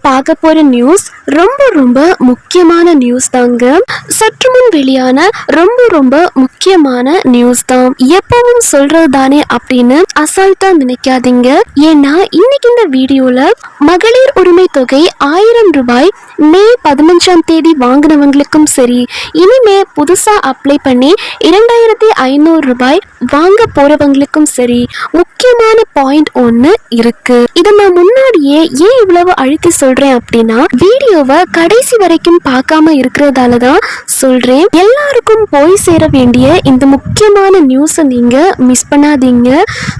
பார்க்க போற நியூஸ் ரொம்ப ரொம்ப முக்கியமான நியூஸ் தாங்க. சற்று முன் வெளியான ரொம்ப முக்கியமான நியூஸ் தான். எப்பவும் சொல்றது தானே அப்படின்னு அசால்ட்டா நினைக்காதீங்க. ஏன்னா இன்னைக்கு இந்த வீடியோல மகளிர் உரிமை தொகை 1000 ரூபாய் மே 15ஆம் தேதி வாங்கினவங்களுக்கும் சரி, இனிமே புதுசா அப்ளை பண்ணி 2500 ரூபாய் வாங்க போறவங்களுக்கும் சரி முக்கியமான பாயிண்ட் ஒன்று இருக்கு. இதை நான் முன்னாடியே ஏன் இவ்வளவு அழுத்தி சொல்றேன் அப்படின்னா, வீடியோவை கடைசி வரைக்கும் பார்க்காம இருக்கிறதால தான் சொல்றேன். எல்லாருக்கும் போய் சேர வேண்டிய இந்த முக்கியமான நியூஸை நீங்க மிஸ் பண்ணாதீங்க.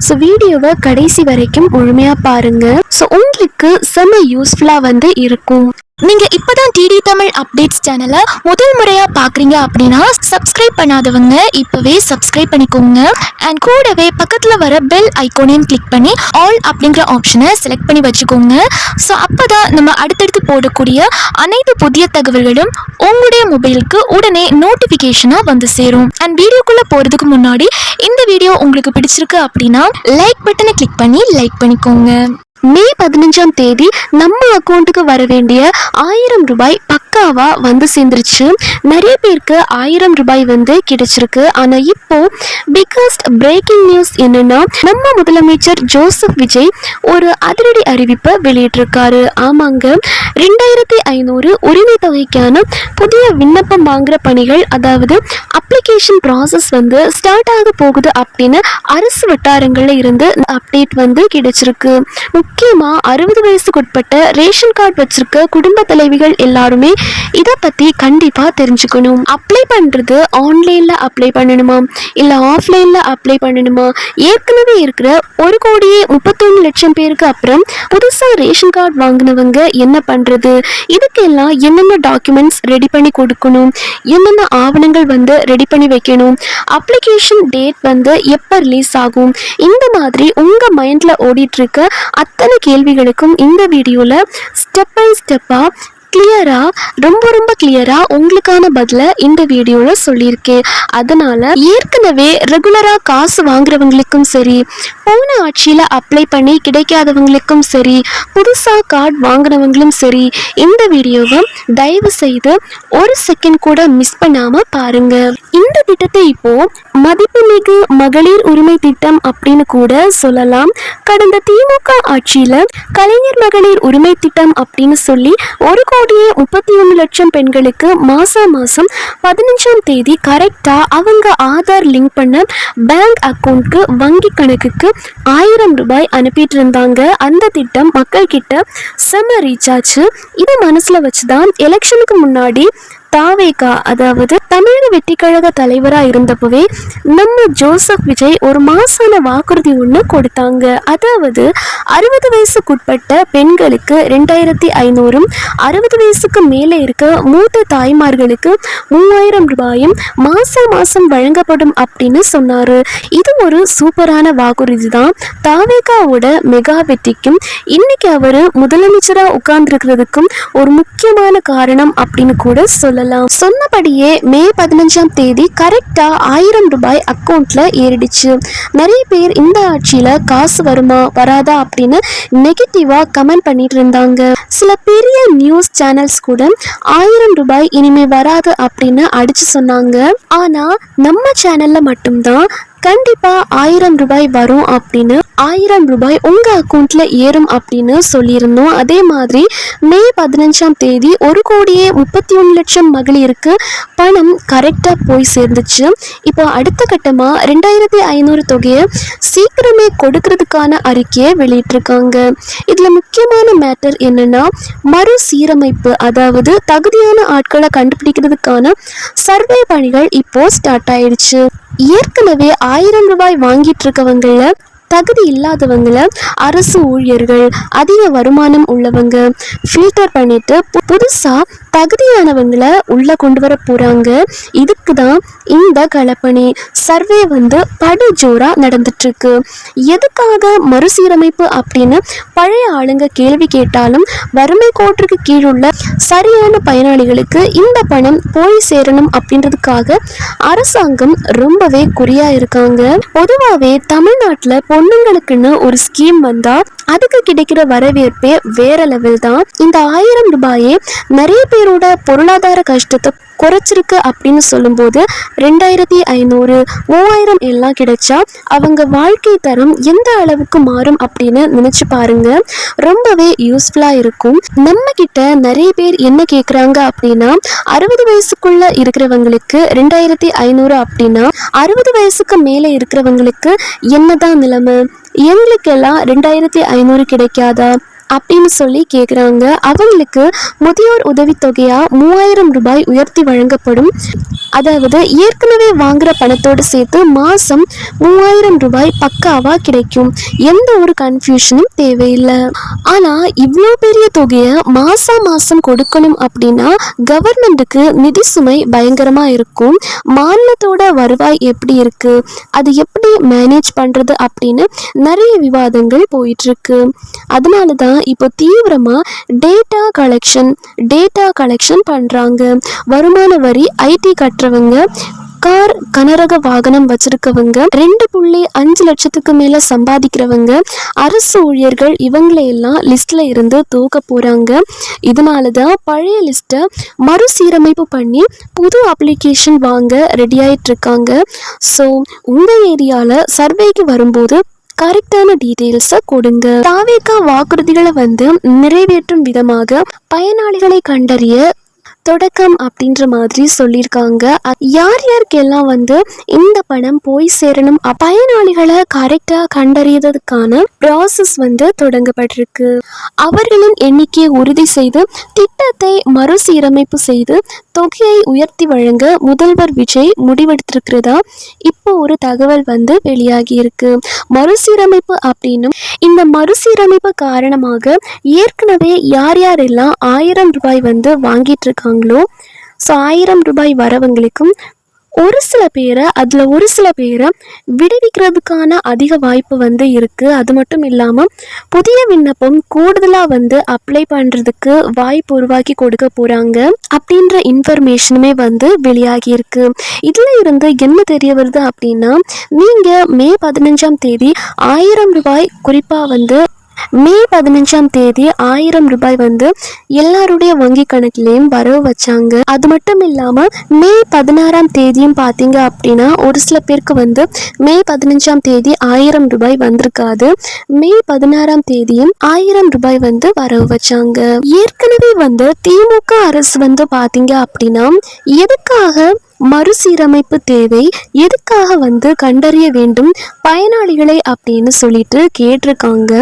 ஸோ வீடியோவை கடைசி வரைக்கும் முழுமையா பாருங்க. ஸோ உங்களுக்கு செம யூஸ்ஃபுல்லா இருக்கும். நீங்க இப்பதான் டிடி தமிழ் அப்டேட்ஸ் சேனலை முதல் முறையா பாக்குறீங்க அப்படின்னா சப்ஸ்கிரைப் பண்ணாதவங்க இப்பவே சப்ஸ்கிரைப் பண்ணிக்கோங்க. அண்ட் கூடவே பக்கத்துல வர பெல் ஐகானையும் கிளிக் பண்ணி ஆல் அப்படிங்கிற ஆப்ஷனை செலக்ட் பண்ணி வச்சுக்கோங்க. ஸோ அப்பதான் நம்ம அடுத்தடுத்து போடக்கூடிய அனைத்து புதிய தகவல்களும் உங்களுடைய மொபைலுக்கு உடனே நோட்டிபிகேஷனா வந்து சேரும். அண்ட் வீடியோக்குள்ள போறதுக்கு முன்னாடி இந்த வீடியோ உங்களுக்கு பிடிச்சிருக்கு அப்படின்னா லைக் பட்டனை கிளிக் பண்ணி லைக் பண்ணிக்கோங்க. மே 15ஆம் தேதி நம்ம அக்கௌண்ட்டுக்கு வர வேண்டிய 1000 ரூபாய் பக்காவா வந்து சேர்ந்துருச்சு. நிறைய பேருக்கு 1000 ரூபாய் கிடைச்சிருக்கு. ஆனா இப்போ பிகஸ்ட் பிரேக்கிங் நியூஸ் என்னன்னா, நம்ம முதலமைச்சர் ஜோசப் விஜய் ஒரு அதிரடி அறிவிப்பை வெளியிட்டிருக்காரு. ஆமாங்க, 2500 உரிமை தொகைக்கான புதிய விண்ணப்பம் வாங்குற பணிகள், அதாவது அப்ளிகேஷன் ப்ராசஸ் ஸ்டார்ட் ஆக போகுது அப்படின்னு அரசு வட்டாரங்கள்ல இருந்து அப்டேட் கிடைச்சிருக்கு. முக்கியமா 60 வயசுக்குட்பட்ட ரேஷன் கார்டு வச்சிருக்க குடும்ப தலைவிகள் எல்லாருமே இதை பத்தி கண்டிப்பா தெரிஞ்சுக்கணும். அப்ளை பண்றது ஆன்லைன்ல அப்ளை பண்ணணுமா இல்ல ஆஃப்லைன்ல அப்ளை பண்ணணுமா? ஏற்கனவே இருக்கிற 1,31,00,000 பேருக்கு அப்புறம் புதுசா ரேஷன் கார்டு வாங்கினவங்க என்ன பண்றது? இதுக்கெல்லாம் என்னென்ன டாக்குமெண்ட்ஸ் ரெடி பண்ணி கொடுக்கணும், என்னென்ன ஆவணங்கள் ரெடி பண்ணி வைக்கணும், அப்ளிகேஷன் டேட் எப்ப ரிலீஸ் ஆகும், இந்த மாதிரி உங்க மைண்ட்ல ஓடிட்டு இருக்க அத்தனை கேள்விகளுக்கும் இந்த வீடியோல ஸ்டெப் பை ஸ்டெப்பா கிளியரா ரொம்ப கிளியரா உங்களுக்கான பதில இந்த வீடியோல சொல்லியிருக்கேன். அதனால ஏற்கனவே ரெகுலரா காசு வாங்குறவங்களுக்கும் சரி, போன ஆட்சியில அப்ளை பண்ணி கிடைக்காதவங்களுக்கும் சரி, புதுசா கார்டு வாங்கினவங்களும் சரி, இந்த வீடியோவை தயவு செய்து ஒரு செகண்ட் கூட மிஸ் பண்ணாம பாருங்க. இந்த திட்டத்தை இப்போ மதிப்புமிகு மகளிர் உரிமை திட்டம் அப்படின்னு கூட சொல்லலாம். கடந்த திமுக ஆட்சியில கலைஞர் மகளிர் உரிமை திட்டம் அப்படின்னு சொல்லி 1,31,00,000 பெண்களுக்கு மாசம் 15ஆம் தேதி கரெக்டா அவங்க ஆதார் லிங்க் பண்ண பேங்க் அக்கௌண்ட்க்கு வங்கி கணக்குக்கு 1000 ரூபாய் அனுப்பிட்டு இருந்தாங்க. அந்த திட்டம் மக்கள் கிட்ட செம ரீச் ஆச்சு. இதை மனசுல வச்சுதான் எலெக்ஷனுக்கு முன்னாடி தாவேகா, அதாவது தமிழக வெற்றி கழக தலைவரா இருந்தப்பவே நம்ம ஜோசப் விஜய் ஒரு மாசான வாக்குறுதி ஒன்று கொடுத்தாங்க. அதாவது 60 வயசுக்குட்பட்ட பெண்களுக்கு 2500, 60 வயசுக்கு மேலே இருக்க மூத்த தாய்மார்களுக்கு 3000 ரூபாயும் மாசம் வழங்கப்படும் அப்படின்னு சொன்னாரு. இது ஒரு சூப்பரான வாக்குறுதி தான். தாவேகாவோட மெகா வெற்றிக்கும் இன்னைக்கு அவரு முதலமைச்சரா உட்கார்ந்துருக்கிறதுக்கும் ஒரு முக்கியமான காரணம் அப்படின்னு கூட சொன்னபடியே மே 15ஆம் தேதி கரெக்டா 1000 ரூபாய் அக்கௌண்ட்ல ஏறிடுச்சு. நிறைய பேர் இந்த ஆட்சியில காசு வருமா வராதா அப்படின்னு நெகட்டிவா கமெண்ட் பண்ணிட்டு இருந்தாங்க. சில பெரிய நியூஸ் சேனல்ஸ் கூட 1000 ரூபாய் இனிமே வராது அப்படின்னு அடிச்சு சொன்னாங்க. ஆனா நம்ம சேனல்ல மட்டும்தான் கண்டிப்பா 1000 ரூபாய் வரும் அப்படின்னு, 1000 ரூபாய் உங்க அக்கௌண்ட்ல ஏறும் அப்படின்னு சொல்லியிருந்தோம். அதே மாதிரி மே 15ஆம் தேதி 1,31,00,000 மகளிருக்கு பணம் கரெக்டா போய் சேர்ந்துச்சு. இப்போ அடுத்த கட்டமா 2500 தொகையை சீக்கிரமே கொடுக்கறதுக்கான அறிக்கையை வெளியிட்டிருக்காங்க. இதுல முக்கியமான மேட்டர் என்னன்னா, மறுசீரமைப்பு, அதாவது தகுதியான ஆட்களை கண்டுபிடிக்கிறதுக்கான சர்வே பணிகள் இப்போ ஸ்டார்ட் ஆயிடுச்சு. ஏற்கனவே 1000 ரூபாய் வாங்கிட்டு இருக்கவங்கள, தகுதி இல்லாதவங்களை அரசு ஊழியர்கள், அதிக வருமானம் உள்ளவங்க ஃபில்டர் பண்ணிட்டு புதுசா தகுதியானவங்களை உள்ள கொண்டு வர போறாங்க. இதுக்கு தான் இந்த களப்பணி சர்வே வந்து படுஜோரா நடந்துட்டு இருக்கு. எதுக்காக மறுசீரமைப்பு அப்படின்னு பழைய ஆளுங்க கேள்வி கேட்டாலும் வறுமை கோட்டிற்கு கீழுள்ள சரியான பயனாளிகளுக்கு இந்த பணம் போய் சேரணும் அப்படின்றதுக்காக அரசாங்கம் ரொம்பவே குறியா இருக்காங்க. பொதுவாகவே தமிழ்நாட்டில் பொண்ணுங்களுக்குன்னு ஒரு ஸ்கீம் வந்தா அதுக்கு கிடைக்கிற வரவேற்பே வேற லெவல் தான். இந்த 1000 ரூபாயே நிறைய பேரோட பொருளாதார கஷ்டத்தை குறைச்சிருக்கு அப்படின்னு சொல்லும்போது 2500 3000 எல்லாம் கிடைச்சா அவங்க வாழ்க்கை தரம் எந்த அளவுக்கு மாறும் அப்படின்னு நினைச்சு பாருங்க. ரொம்பவே யூஸ்ஃபுல்லா இருக்கும். நம்ம கிட்ட நிறைய பேர் என்ன கேட்குறாங்க அப்படின்னா 60 வயசுக்குள்ள இருக்கிறவங்களுக்கு 2500 அப்படின்னா 60 வயசுக்கு மேலே இருக்கிறவங்களுக்கு என்னதான் நிலைமை, எங்களுக்கெல்லாம் 2500 கிடைக்காதா அப்படின்னு சொல்லி கேட்குறாங்க. அவங்களுக்கு முதியோர் உதவித்தொகையா 3000 ரூபாய் உயர்த்தி வழங்கப்படும். அதாவது ஏற்கனவே வாங்குற பணத்தோடு சேர்த்து மாதம் 3000 ரூபாய் பக்காவா கிடைக்கும். எந்த ஒரு கன்ஃபியூஷனும் தேவையில்லை. ஆனால் இவ்வளோ பெரிய தொகையை மாதம் கொடுக்கணும் அப்படின்னா கவர்மெண்ட்டுக்கு நிதி சுமை பயங்கரமாக இருக்கும். மாநிலத்தோட வருவாய் எப்படி இருக்கு, அது எப்படி மேனேஜ் பண்ணுறது அப்படின்னு நிறைய விவாதங்கள் போயிட்டுருக்கு. அதனால தான் இப்போ தீவிரமா டேட்டா கலெக்ஷன் பண்றாங்க. வருமான வரி, ஐடி கட்டுறவங்க, கார் கனரக வாகனம் வச்சிருக்கவங்க, 2.5 லட்சத்துக்கு மேல சம்பாதிக்கிறவங்க, அரசு ஊழியர்கள் இவங்களையெல்லாம் லிஸ்ட்ல இருந்து தூக்க போறாங்க. இதனாலதான் பழைய லிஸ்ட்டை மறுசீரமைப்பு பண்ணி புது அப்ளிகேஷன் வாங்க ரெடி ஆயிட்டு இருக்காங்க. ஸோ உங்க ஏரியால சர்வேக்கு வரும்போது கரெக்டான டீட்டெயில்ஸை கொடுங்க. தாவேகா வாக்குறுதிகளை வந்து நிறைவேற்றும் விதமாக பயனாளிகளை கண்டறிய தொடக்கம் அப்படின்ற மாதிரி சொல்லியிருக்காங்க. யார் யாருக்கெல்லாம் வந்து இந்த பணம் போய் சேரணும், பயனாளிகளை கரெக்டாக கண்டறியறதுக்கான ப்ராசஸ் வந்து தொடங்கப்பட்டிருக்கு. அவர்களின் எண்ணிக்கையை உறுதி செய்து திட்டத்தை மறுசீரமைப்பு செய்து தொகையை உயர்த்தி வழங்க முதல்வர் விஜய் முடிவெடுத்திருக்கிறதா இப்போ ஒரு தகவல் வந்து வெளியாகி இருக்கு. மறுசீரமைப்பு அப்படின்னும் இந்த மறுசீரமைப்பு காரணமாக ஏற்கனவே யார் யாரெல்லாம் 1000 ரூபாய் வந்து வாங்கிட்டு இருக்காங்களோ, ஸோ 1000 ரூபாய் வரவங்களுக்கும் ஒரு சில பேரை விடுவிக்கிறதுக்கான அதிக வாய்ப்பு வந்து இருக்குது. அது மட்டும் இல்லாமல் புதிய விண்ணப்பம் கூடுதலாக வந்து அப்ளை பண்ணுறதுக்கு வாய்ப்பு உருவாக்கி கொடுக்க போகிறாங்க அப்படின்ற இன்ஃபர்மேஷனுமே வந்து வெளியாகி இருக்கு. இதில் இருந்து என்ன தெரிய வருது அப்படின்னா, நீங்கள் மே 15ஆம் தேதி 1000 ரூபாய் குறிப்பாக வந்து மே 15ஆம் தேதி 1000 ரூபாய் வந்து எல்லாருடைய வங்கி கணக்குலையும் வரவு வச்சாங்க. அது மட்டும் இல்லாமல் மே 16ஆம் தேதியும் பார்த்தீங்க அப்படின்னா ஒரு சில பேருக்கு வந்து மே 15ஆம் தேதி 1000 ரூபாய் வந்திருக்காது. மே 16ஆம் தேதியும் 1000 ரூபாய் வந்து வரவு வச்சாங்க. ஏற்கனவே வந்து திமுக அரசு வந்து பார்த்தீங்க அப்படின்னா எதுக்காக மறுசீரமைப்பு தேவை, எதுக்காக வந்து கண்டறிய வேண்டும் பயனாளிகளை அப்படின்னு சொல்லிட்டு கேட்டிருக்காங்க.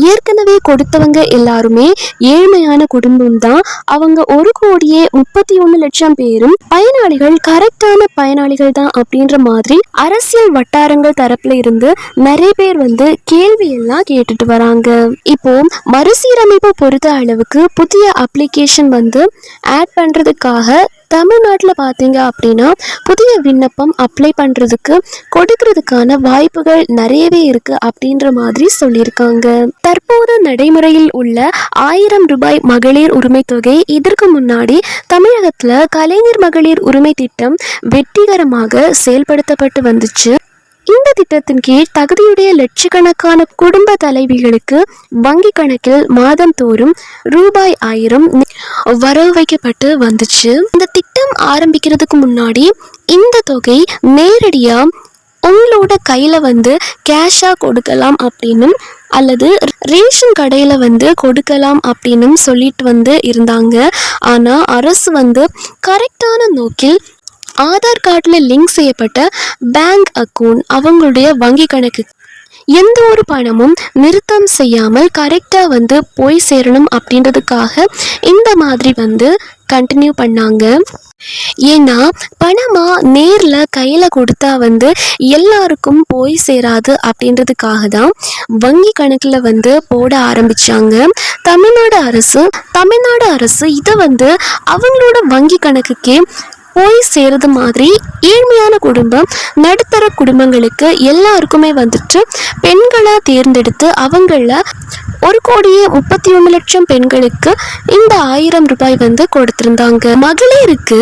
ஏற்கனவே கொடுத்தவங்க எல்லாருமே ஏழ்மையான குடும்பம் தான். அவங்க 1,31,00,000 பேரும் பயனாளிகள் கரெக்டான பயனாளிகள் தான் அப்படின்ற மாதிரி அரசியல் வட்டாரங்கள் தரப்புல இருந்து நிறைய பேர் வந்து கேள்வி எல்லாம் கேட்டுட்டு வராங்க. இப்போ மறுசீரமைப்பு பொறுத்த அளவுக்கு புதிய அப்ளிகேஷன் வந்து ஆட் பண்றதுக்காக தமிழ்நாட்டில் பார்த்தீங்க அப்படின்னா புதிய விண்ணப்பம் அப்ளை பண்ணுறதுக்கு கொடுக்கறதுக்கான வாய்ப்புகள் நிறையவே இருக்குது அப்படின்ற மாதிரி சொல்லியிருக்காங்க. தற்போது நடைமுறையில் உள்ள 1000 ரூபாய் மகளிர் உரிமை தொகை இதற்கு முன்னாடி தமிழகத்தில் கலைஞர் மகளிர் உரிமை திட்டம் வெற்றிகரமாக செயல்படுத்தப்பட்டு வந்துச்சு. இந்த திட்டத்தின் கீழ் தகுதியுடைய லட்சக்கணக்கான குடும்ப தலைவிகளுக்கு வங்கி கணக்கில் மாதம் தோறும் ரூபாய் 1000 வரவு வைக்கப்பட்டு வந்துச்சு. இந்த திட்டம் ஆரம்பிக்கிறதுக்கு முன்னாடி இந்த தொகை நேரடியா உங்களோட கையில வந்து கேஷா கொடுக்கலாம் அப்படின்னும் அல்லது ரேஷன் கடையில் வந்து கொடுக்கலாம் அப்படின்னு சொல்லிட்டு வந்து இருந்தாங்க. ஆனால் அரசு வந்து கரெக்டான நோக்கில் ஆதார் கார்டில் லிங்க் செய்யப்பட்ட பேங்க் அக்கௌண்ட், அவங்களுடைய வங்கி கணக்கு எந்த ஒரு பணமும் நிறுத்தம் செய்யாமல் கரெக்டாக வந்து போய் சேரணும் அப்படின்றதுக்காக இந்த மாதிரி வந்து கண்டினியூ பண்ணாங்க. ஏன்னா பணமா நேர்ல கையில கொடுத்தா வந்து எல்லாருக்கும் போய் சேராது அப்படின்றதுக்காக தான் வங்கி கணக்குல வந்து போட ஆரம்பிச்சாங்க தமிழ்நாடு அரசு இதை வந்து அவங்களோட வங்கி கணக்குக்கே போய் சேருது மாதிரி ஏழ்மையான குடும்பம் நடுத்தர குடும்பங்களுக்கு எல்லாருக்குமே வந்துட்டு பெண்களை தேர்ந்தெடுத்து அவங்கள 1,31,00,000 பெண்களுக்கு இந்த 1000 ரூபாய் வந்து கொடுத்திருந்தாங்க. மகளிருக்கு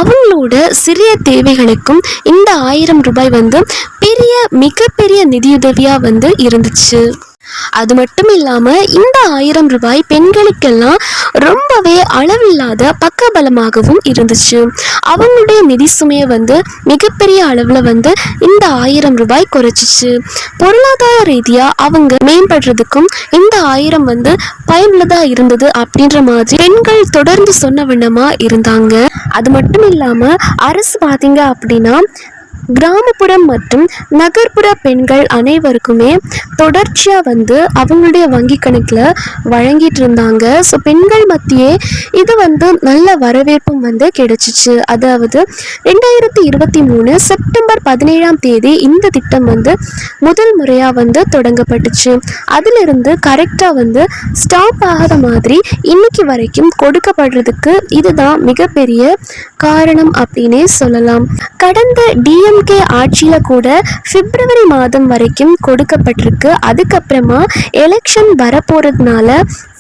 அவங்களோட சிறிய தேவைகளுக்கும் இந்த 1000 ரூபாய் வந்து மிகப்பெரிய நிதியுதவியா வந்து இருந்துச்சு. அது மட்டும் இல்லாம இந்த 1000 ரூபாய் பெண்களுக்கெல்லாம் ரொம்பவே அளவில்லாத பக்கபலமாகவும் இருந்துச்சு. அவங்களுடைய நிதி சுமையை வந்து மிகப்பெரிய அளவுல வந்து இந்த 1000 ரூபாய் குறைச்சிச்சு. பொருளாதார ரீதியா அவங்க மேம்படுறதுக்கும் இந்த 1000 வந்து பயனுள்ளதா இருந்தது அப்படின்ற மாதிரி பெண்கள் தொடர்ந்து சொன்ன வண்ணமா இருந்தாங்க. அது மட்டும் இல்லாம அரசு பாத்தீங்க அப்படின்னா கிராமப்புறம் மற்றும் நகர்ப்புற பெண்கள் அனைவருக்குமே தொடர்ச்சியாக வந்து அவங்களுடைய வங்கி கணக்கில் வழங்கிட்டு இருந்தாங்க. ஸோ பெண்கள் மத்தியே இது வந்து நல்ல வரவேற்பும் வந்து கிடைச்சிச்சு. அதாவது 2023 செப்டம்பர் 17 இந்த திட்டம் வந்து முதல் முறையாக வந்து தொடங்கப்பட்டுச்சு. அதிலிருந்து கரெக்டாக வந்து ஸ்டாப் ஆகாத மாதிரி இன்னைக்கு வரைக்கும் கொடுக்கப்படுறதுக்கு இதுதான் மிகப்பெரிய காரணம் அப்படின்னே சொல்லலாம். கடந்த டிஎம்கே ஆட்சியில கூட பிப்ரவரி மாதம் வரைக்கும் கொடுக்கப்பட்டிருக்கு. அதுக்கப்புறமா எலெக்ஷன் வரப்போறதுனால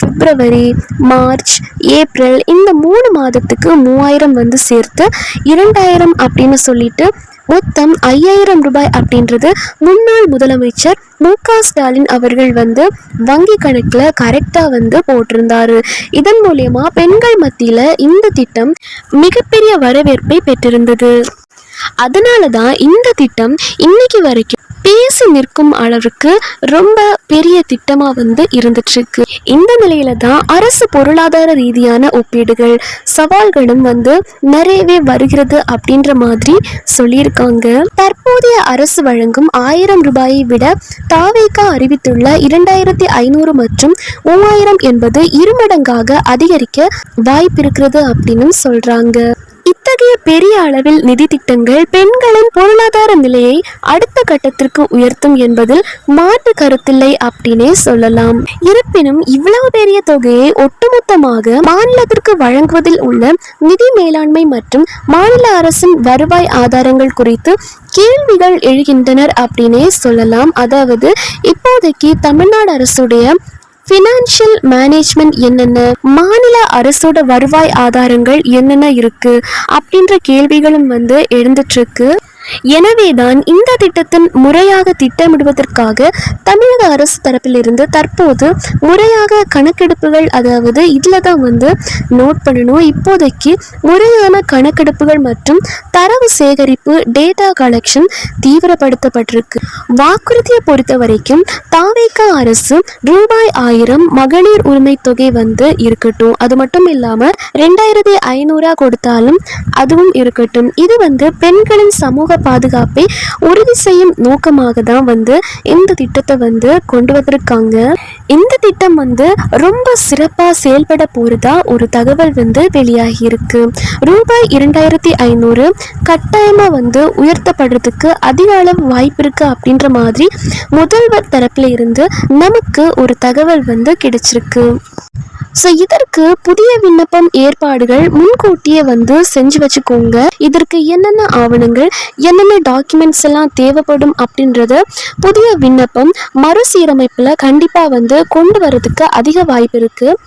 பிப்ரவரி, மார்ச், ஏப்ரல் இந்த 3 மாதத்துக்கு 3000 வந்து சேர்த்து 2000 அப்படின்னு சொல்லிட்டு மொத்தம் 5000 ரூபாய் அப்படின்றது முன்னாள் முதலமைச்சர் மு.க. ஸ்டாலின் அவர்கள் வந்து வங்கி கணக்கில் கரெக்டாக வந்து போட்டிருந்தாரு. இதன் மூலயமா பெண்கள் மத்தியில் இந்த திட்டம் மிகப்பெரிய வரவேற்பை பெற்றிருந்தது. அதனால தான் இந்த திட்டம் இன்னைக்கு வரைக்கும் பேசி நிற்கும் அளவுக்கு ரொம்ப பெரிய திட்டமா வந்து இருந்துட்டு இருக்கு. இந்த நிலையில தான் அரசு பொருளாதார ரீதியான ஒப்பீடுகள் சவால்களும் வந்து நிறையவே வருகிறது அப்படின்ற மாதிரி சொல்லியிருக்காங்க. தற்போதைய அரசு வழங்கும் 1000 ரூபாயை விட தாவேகா அறிவித்துள்ள 2500 மற்றும் 3000 என்பது 2 மடங்காக அதிகரிக்க வாய்ப்பிருக்கிறது அப்படின்னு சொல்றாங்க. இத்தகைய பெரிய அளவில் நிதி திட்டங்கள் பெண்களின் பொருளாதார நிலையை அடுத்த கட்டத்திற்கு உயர்த்தும் என்பதில் மாற்று கருத்தில்லை அப்படின்னே சொல்லலாம். இருப்பினும் இவ்வளவு பெரிய தொகையை ஒட்டுமொத்தமாக மாநிலத்திற்கு வழங்குவதில் உள்ள நிதி மேலாண்மை மற்றும் மாநில அரசின் வருவாய் ஆதாரங்கள் குறித்து கேள்விகள் எழுகின்றனர் அப்படின்னே சொல்லலாம். அதாவது இப்போதைக்கு தமிழ்நாடு அரசுடைய ஃபினான்ஷியல் மேனேஜ்மெண்ட் என்னென்ன, மாநில அரசோட வருவாய் ஆதாரங்கள் என்னென்ன இருக்கு அப்படின்ற கேள்விகளும் வந்து எழுந்துட்டு இருக்கு. எனவேதான் இந்த திட்டத்தின் முறையாக திட்டமிடுவதற்காக தமிழக அரசு தரப்பிலிருந்து தற்போது முறையாக கணக்கெடுப்புகள், அதாவது இதில் தான் வந்து நோட் பண்ணணும். இப்போதைக்கு முறையான கணக்கெடுப்புகள் மற்றும் தரவு சேகரிப்பு டேட்டா கலெக்ஷன் தீவிரப்படுத்தப்பட்டிருக்கு. வாக்குறுதியை பொறுத்த வரைக்கும் தாவேகா அரசு ரூபாய் 1000 மகளிர் உரிமை தொகை வந்து இருக்கட்டும், அது மட்டும் இல்லாமல் 2500 கொடுத்தாலும் அதுவும் இருக்கட்டும். இது வந்து பெண்களின் சமூக பாதுகாப்பை உறுதி செய்யும் நோக்கமாக தான் வந்து இந்த திட்டத்தை வந்து கொண்டு வந்திருக்காங்க. இந்த திட்டம் வந்து ரொம்ப சிறப்பாக செயல்பட போறதா ஒரு தகவல் வந்து வெளியாகி இருக்கு. ரூபாய் 2500 கட்டாயமா வந்து உயர்த்தப்படுறதுக்கு அதிக அளவு வாய்ப்பு இருக்கு அப்படின்ற மாதிரி முதல்வர் தரப்புல இருந்து நமக்கு ஒரு தகவல் வந்து கிடைச்சிருக்கு. ஸோ இதற்கு புதிய விண்ணப்பம் ஏற்பாடுகள் முன்கூட்டியே வந்து செஞ்சு வச்சுக்கோங்க. இதற்கு என்னென்ன ஆவணங்கள், என்னென்ன டாக்குமெண்ட்ஸ் எல்லாம் தேவைப்படும் அப்படின்றத புதிய விண்ணப்பம் மறுசீரமைப்பில் கண்டிப்பாக வந்து கொண்டு வரதுக்கு அதிக வாய்ப்பு இருக்குது.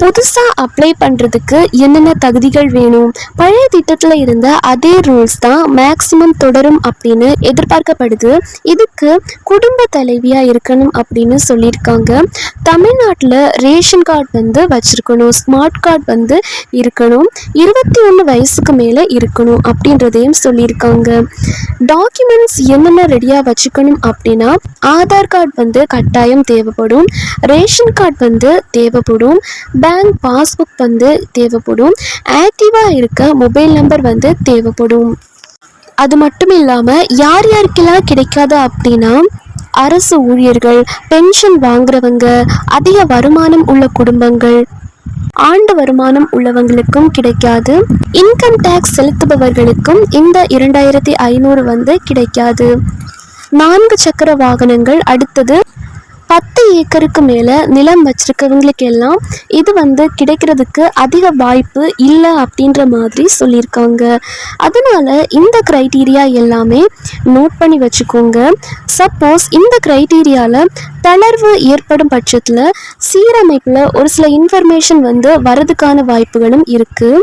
புதுசாக அப்ளை பண்ணுறதுக்கு என்னென்ன தகுதிகள் வேணும், பழைய திட்டத்தில் இருந்த அதே ரூல்ஸ் தான் மேக்சிமம் தொடரும் அப்படின்னு எதிர்பார்க்கப்படுது. இதுக்கு குடும்ப தலைவியாக இருக்கணும் அப்படின்னு சொல்லியிருக்காங்க. தமிழ்நாட்டில் ரேஷன் கார்டு வந்து வச்சுருக்கணும், ஸ்மார்ட் கார்டு வந்து இருக்கணும், 21 வயசுக்கு மேலே இருக்கணும் அப்படின்றதையும் சொல்லியிருக்காங்க. டாக்குமெண்ட்ஸ் என்னென்ன ரெடியாக வச்சுக்கணும் அப்படின்னா ஆதார் கார்டு வந்து கட்டாயம் தேவைப்படும், ரேஷன் கார்டு வந்து தேவைப்படும், பேங்க் பாஸ்புக் வந்து தேவைப்படும், ஆக்டிவாக இருக்க மொபைல் நம்பர் வந்து தேவைப்படும். அது மட்டும் இல்லாமல் யார் யாருக்கெல்லாம் கிடைக்காது அப்படின்னா அரசு ஊழியர்கள், பென்ஷன் வாங்குறவங்க, அதிக வருமானம் உள்ள குடும்பங்கள், ஆண்டு வருமானம் உள்ளவங்களுக்கும் கிடைக்காது. இன்கம் டேக்ஸ் செலுத்துபவர்களுக்கும் இந்த 2500 வந்து கிடைக்காது. 4 சக்கர வாகனங்கள், அடுத்தது 10 ஏக்கருக்கு மேலே நிலம் வச்சிருக்கவங்களுக்கு எல்லாம் இது வந்து கிடைக்கிறதுக்கு அதிக வாய்ப்பு இல்லை அப்படின்ற மாதிரி சொல்லியிருக்காங்க. அதனால இந்த க்ரைட்டீரியா எல்லாமே நோட் பண்ணி வச்சுக்கோங்க. சப்போஸ் இந்த க்ரைட்டீரியாவில் தளர்வு ஏற்படும் பட்சத்தில் சீரமைப்பில் ஒரு சில இன்ஃபர்மேஷன் வந்து வரதுக்கான வாய்ப்புகளும் இருக்குது.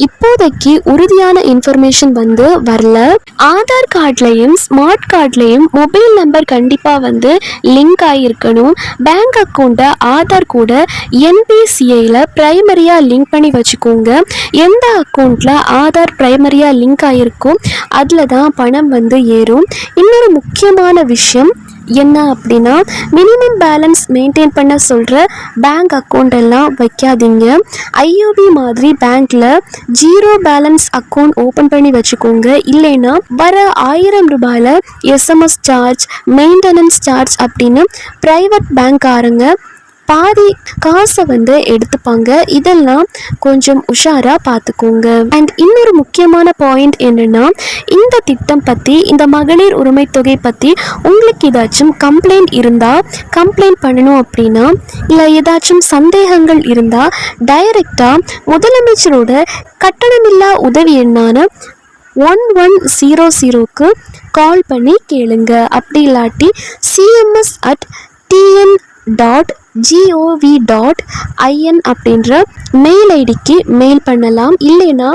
இப்போதைக்கு உறுதியான இன்ஃபர்மேஷன் வந்து வரல. ஆதார் கார்ட்லையும் ஸ்மார்ட் கார்ட்லையும் மொபைல் நம்பர் கண்டிப்பாக வந்து லிங்க் ஆகியிருக்கணும். பேங்க் அக்கௌண்ட்டை ஆதார் கூட NPCIயில் ப்ரைமரியாக லிங்க் பண்ணி வச்சுக்கோங்க. எந்த அக்கௌண்ட்டில் ஆதார் ப்ரைமரியாக லிங்க் ஆகிருக்கோ அதில் தான் பணம் வந்து ஏறும். இன்னொரு முக்கியமான விஷயம் என்ன அப்படின்னா, மினிமம் பேலன்ஸ் மெயின்டைன் பண்ண சொல்கிற பேங்க் அக்கௌண்ட் எல்லாம் வைக்காதீங்க. IOB மாதிரி பேங்க்கில் 0 பேலன்ஸ் அக்கௌண்ட் ஓப்பன் பண்ணி வச்சுக்கோங்க. இல்லைன்னா வர 1000 ரூபாயில் SMS சார்ஜ், மெயின்டெனன்ஸ் சார்ஜ் அப்படின்னு ப்ரைவேட் பேங்க்காரங்க பாதி காசை வந்து எடுத்துப்பாங்க. இதெல்லாம் கொஞ்சம் உஷாராக பார்த்துக்கோங்க. அண்ட் இன்னொரு முக்கியமான பாயிண்ட் என்னென்னா, இந்த திட்டம் பற்றி, இந்த மகளிர் உரிமை தொகை பற்றி உங்களுக்கு ஏதாச்சும் கம்ப்ளைண்ட் இருந்தால், கம்ப்ளைண்ட் பண்ணணும் அப்படின்னா, இல்லை ஏதாச்சும் சந்தேகங்கள் இருந்தால் டைரெக்டாக முதலமைச்சரோட கட்டணமில்லா உதவி எண்ணான 1100க்கு கால் பண்ணி கேளுங்க. அப்படி இல்லாட்டி cms@tn.gov.in அப்படின்ற மெயில் ஐடிக்கு மெயில் பண்ணலாம். இல்லைன்னா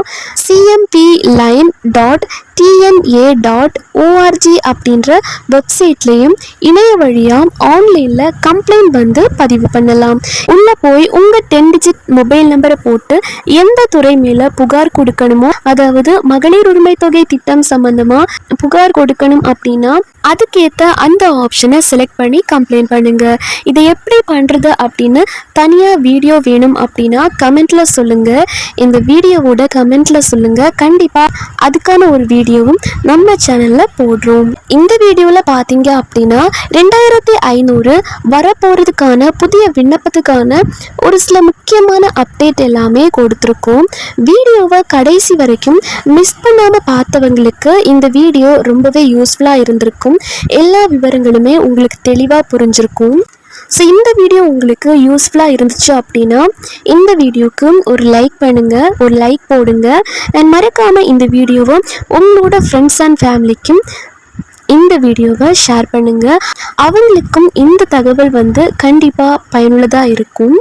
cmpline.tna.org அப்படின்ற வெப்சைட்லேயும் இணைய வழியாக ஆன்லைனில் கம்ப்ளைண்ட் வந்து பதிவு பண்ணலாம். உள்ளே போய் உங்கள் 10 டிஜிட் மொபைல் நம்பரை போட்டு எந்த துறை மேலே புகார் கொடுக்கணுமோ, அதாவது மகளிர் உரிமை தொகை திட்டம் சம்மந்தமாக புகார் கொடுக்கணும் அப்படின்னா அதுக்கேற்ற அந்த ஆப்ஷனை செலக்ட் பண்ணி கம்ப்ளைண்ட் பண்ணுங்கள். இதை எப்படி பண்ணுறது அப்படின்னு தனியாக வீடியோ வேணும் அப்படின்னா கமெண்ட்டில் சொல்லுங்கள். இந்த வீடியோவோட கமெண்ட்டில் சொல்லுங்கள். கண்டிப்பாக அதுக்கான ஒரு வீடியோவும் நம்ம சேனலில் போடுறோம். இந்த வீடியோவில் பார்த்தீங்க அப்படின்னா 2500 வரப்போகிறதுக்கான புதிய விண்ணப்பத்துக்கான ஒரு சில முக்கியமான அப்டேட் எல்லாமே கொடுத்துருக்கோம். வீடியோவை கடைசி வரைக்கும் மிஸ் பண்ணாமல் பார்த்தவங்களுக்கு இந்த வீடியோ ரொம்பவே யூஸ்ஃபுல்லாக இருந்திருக்கும். எல்லா விவரங்களுமே உங்களுக்கு தெளிவாக புரிஞ்சிருக்கும். ஸோ இந்த வீடியோ உங்களுக்கு யூஸ்ஃபுல்லாக இருந்துச்சு அப்படின்னா இந்த வீடியோக்கு ஒரு லைக் பண்ணுங்கள், ஒரு லைக் போடுங்க. அண்ட் மறக்காமல் இந்த வீடியோவை உங்களோட ஃப்ரெண்ட்ஸ் அண்ட் ஃபேமிலிக்கும் இந்த வீடியோவை ஷேர் பண்ணுங்கள். அவங்களுக்கும் இந்த தகவல் வந்து கண்டிப்பாக பயனுள்ளதாக இருக்கும்.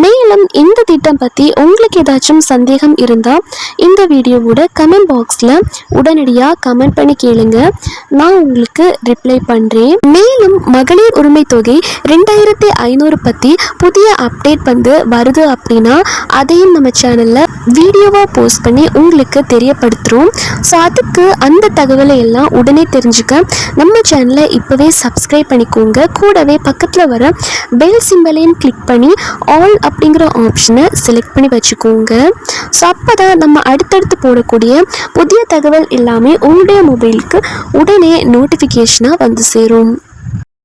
மேலும் இந்த திட்டம் பற்றி உங்களுக்கு ஏதாச்சும் சந்தேகம் இருந்தால் இந்த வீடியோவோட கமெண்ட் பாக்ஸில் உடனடியாக கமெண்ட் பண்ணி கேளுங்க. நான் உங்களுக்கு ரிப்ளை பண்ணுறேன். மேலும் மகளிர் உரிமை தொகை 2500 பற்றி புதிய அப்டேட் வந்து வருது அப்படின்னா அதையும் நம்ம சேனலில் வீடியோவாக போஸ்ட் பண்ணி உங்களுக்கு தெரியப்படுத்துகிறோம். ஸோ அதுக்கு அந்த தகவலை எல்லாம் உடனே தெரிஞ்சுக்க நம்ம சேனலை இப்போவே சப்ஸ்கிரைப் பண்ணிக்கோங்க. கூடவே பக்கத்தில் வர பெல் சிம்பலையும் கிளிக் பண்ணி ஆல் அப்படிங்கிற ஆப்ஷனை செலக்ட் பண்ணி வச்சுக்கோங்க. ஸோ அப்போ தான் நம்ம அடுத்தடுத்து போடக்கூடிய புதிய தகவல் எல்லாமே உங்களுடைய மொபைலுக்கு உடனே நோட்டிஃபிகேஷனாக வந்து சேரும்.